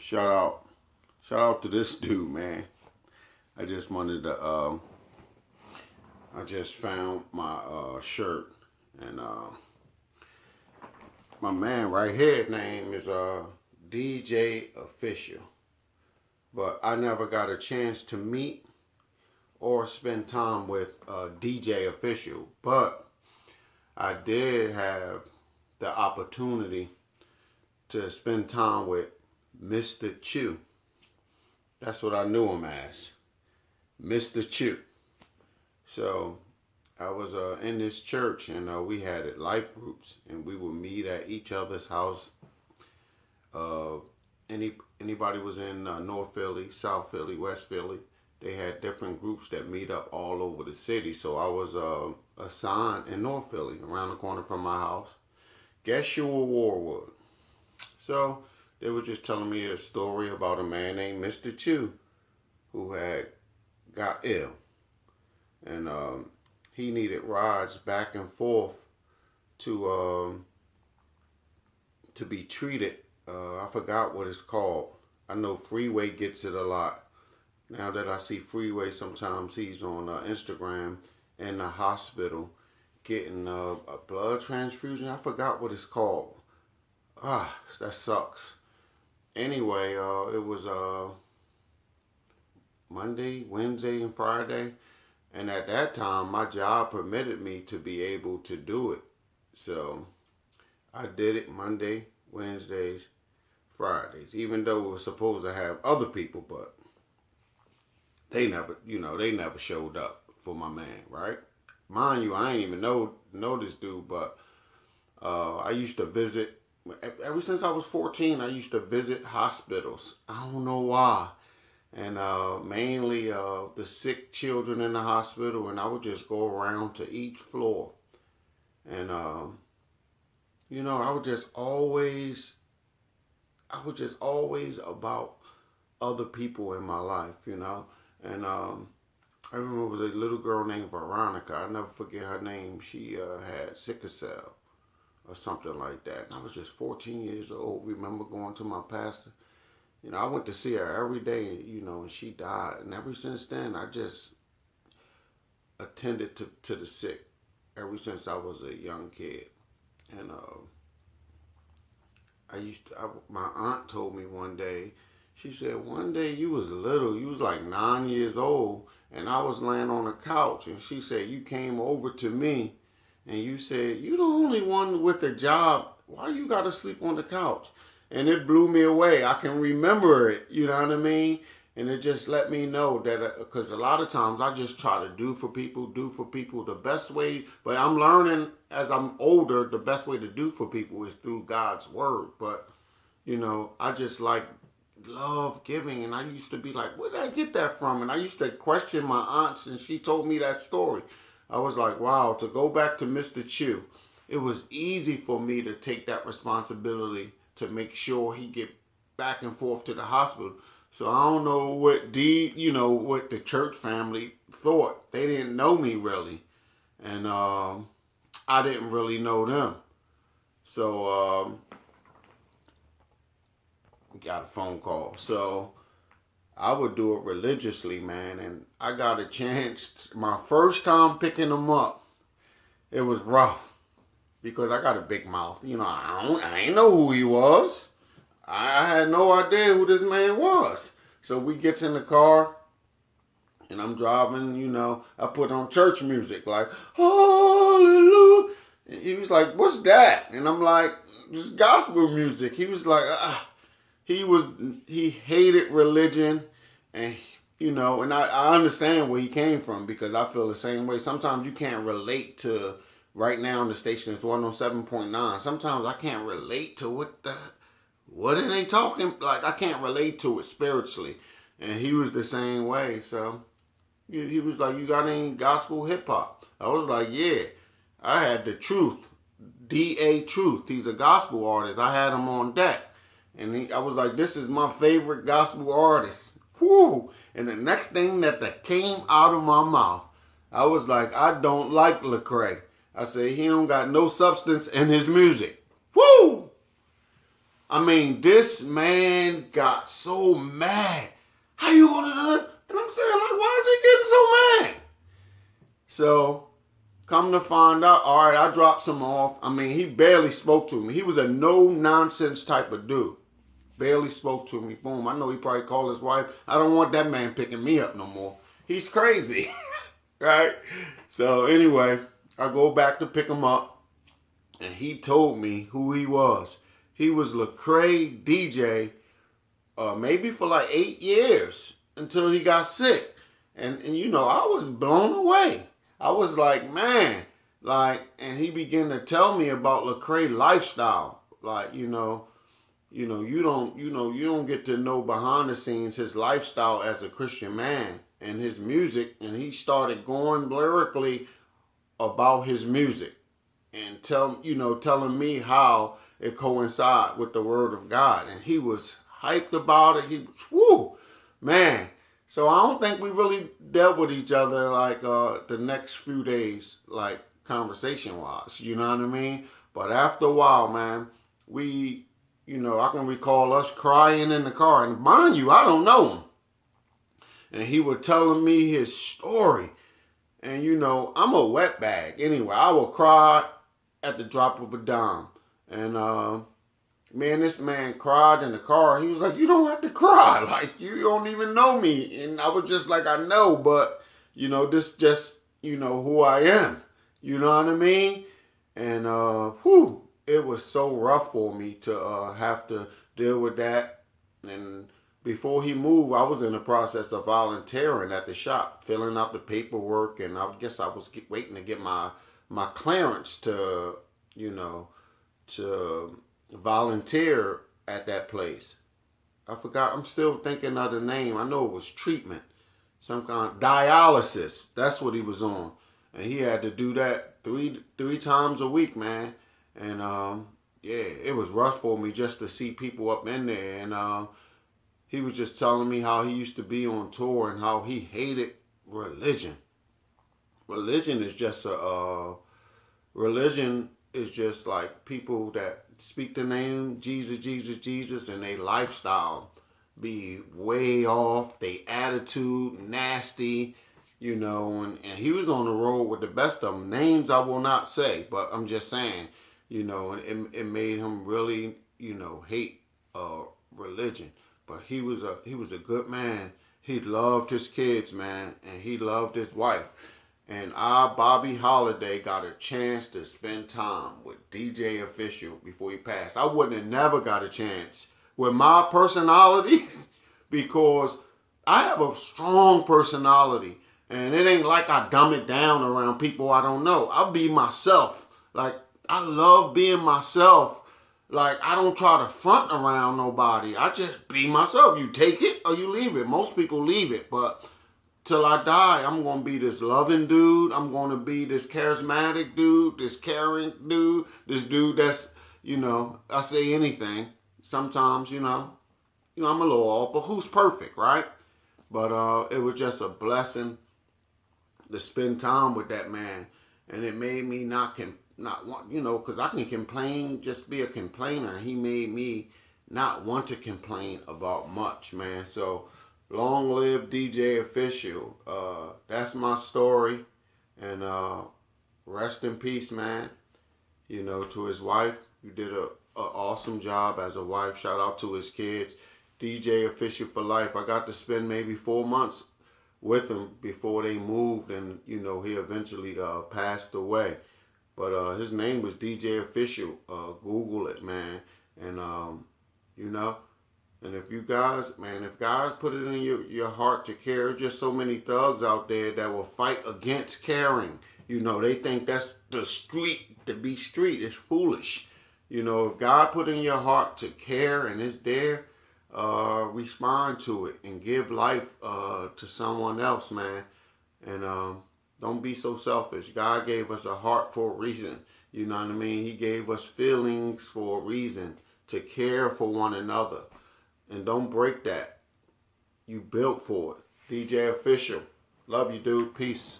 Shout out, shout out to this dude, man. I just wanted to. I just found my shirt, and my man right here name is DJ Official, but I never got a chance to meet or spend time with DJ Official, but I did have the opportunity to spend time with Mr. Chew. That's what I knew him as, Mr. Chew. So I was in this church, and we had life groups, and we would meet at each other's house. Uh, anybody was in North Philly, South Philly, West Philly. They had different groups that meet up all over the city. So I was assigned in North Philly, around the corner from my house. Guess you were Warwood. So they were just telling me a story about a man named Mr. Chew who had got ill, and he needed rides back and forth to be treated. I forgot what it's called. I know Freeway gets it a lot. Now that I see Freeway, sometimes he's on Instagram in the hospital getting a blood transfusion. I forgot what it's called. That sucks. Anyway, it was Monday, Wednesday, and Friday. And at that time, my job permitted me to be able to do it. So I did it Monday, Wednesdays, Fridays, even though we were supposed to have other people, but they never showed up for my man, right? Mind you, I ain't even know this dude, but I used to visit, ever since I was 14, I used to visit hospitals. I don't know why. And mainly the sick children in the hospital, and I would just go around to each floor. And, I was just always about other people in my life, And I remember it was a little girl named Veronica. I'll never forget her name. She had sickle cell or something like that. And I was just 14 years old. Remember going to my pastor. I went to see her every day, and she died. And ever since then, I just attended to the sick ever since I was a young kid. And my aunt told me one day, she said, one day you was little, you was like 9 years old, and I was laying on the couch, and she said, you came over to me, and you said, you the only one with a job, why you gotta sleep on the couch? And it blew me away. I can remember it, you know what I mean? And it just let me know that, because a lot of times I just try to do for people the best way. But I'm learning as I'm older, the best way to do for people is through God's word. But, I just love giving. And I used to be like, where did I get that from? And I used to question my aunts, and she told me that story. I was like, wow, to go back to Mr. Chew, it was easy for me to take that responsibility to make sure he get back and forth to the hospital. So I don't know what what the church family thought. They didn't know me really, and I didn't really know them. So we got a phone call. So I would do it religiously, man, and I got a chance. My first time picking them up, it was rough. Because I got a big mouth. I ain't know who he was. I had no idea who this man was. So we gets in the car, and I'm driving, I put on church music, like, hallelujah. And he was like, what's that? And I'm like, this gospel music. He was like, he hated religion, and, and I understand where he came from, because I feel the same way. Sometimes you can't relate to. Right now, the station is 107.9. Sometimes I can't relate to what are they talking? Like, I can't relate to it spiritually. And he was the same way. So he was like, you got any gospel hip hop? I was like, yeah. I had the Truth, D.A. Truth. He's a gospel artist. I had him on deck. And I was like, this is my favorite gospel artist. Whoo! And the next thing that came out of my mouth, I was like, I don't like Lecrae. I said, he don't got no substance in his music. Woo! I mean, this man got so mad. How you gonna do it? And I'm saying, like, why is he getting so mad? So, come to find out, all right, I dropped some off. I mean, he barely spoke to me. He was a no-nonsense type of dude. Barely spoke to me. Boom. I know he probably called his wife. I don't want that man picking me up no more. He's crazy. Right? So, anyway, I go back to pick him up. And he told me who he was. He was Lecrae DJ, maybe for like 8 years until he got sick. And you know, I was blown away. I was like, man, like, and he began to tell me about Lecrae lifestyle. Like, you don't get to know behind the scenes his lifestyle as a Christian man and his music. And he started going lyrically about his music and telling me how it coincide with the word of God. And he was hyped about it. Man. So I don't think we really dealt with each other like the next few days, like conversation wise, you know what I mean? But after a while, man, I can recall us crying in the car. And mind you, I don't know him. And he was telling me his story. And I'm a wetbag. Anyway, I will cry at the drop of a dime. And man, this man cried in the car. He was like, "You don't have to cry. Like, you don't even know me." And I was just like, "I know, but this just who I am." You know what I mean? And it was so rough for me to have to deal with that. And before he moved, I was in the process of volunteering at the shop, filling out the paperwork, and I guess I was waiting to get my clearance to to volunteer at that place. I forgot. I'm still thinking of the name. I know it was treatment, some kind of dialysis. That's what he was on, and he had to do that three times a week, man. And it was rough for me just to see people up in there. And he was just telling me how he used to be on tour and how he hated religion. Religion is just religion is just like people that speak the name Jesus, Jesus, Jesus, and their lifestyle be way off. Their attitude nasty, and he was on the road with the best of them. Names I will not say, but I'm just saying, it made him really, hate religion. But he was a good man. He loved his kids, man, and he loved his wife. And Bobby Holiday, got a chance to spend time with DJ Official before he passed. I wouldn't have never got a chance with my personality because I have a strong personality. And it ain't like I dumb it down around people I don't know. I'll be myself. Like, I love being myself. Like, I don't try to front around nobody. I just be myself. You take it or you leave it. Most people leave it, but till I die, I'm going to be this loving dude. I'm going to be this charismatic dude, this caring dude, this dude that's, I say anything. Sometimes, I'm a little off, but who's perfect, right? But it was just a blessing to spend time with that man. And it made me not want, because I can complain, just be a complainer. He made me not want to complain about much, man. So, long live DJ Official. That's my story. And rest in peace, man. To his wife, who did a awesome job as a wife. Shout out to his kids. DJ Official for life. I got to spend maybe 4 months with him before they moved, and he eventually passed away. But his name was DJ Official. Google it, man. And and if you guys, man, if guys put it in your heart to care, there's just so many thugs out there that will fight against caring. They think that's the street, to be street. It's foolish. If God put in your heart to care and it's there, respond to it and give life to someone else, man. And don't be so selfish. God gave us a heart for a reason. You know what I mean? He gave us feelings for a reason, to care for one another. And don't break that. You built for it. DJ Official. Love you, dude. Peace.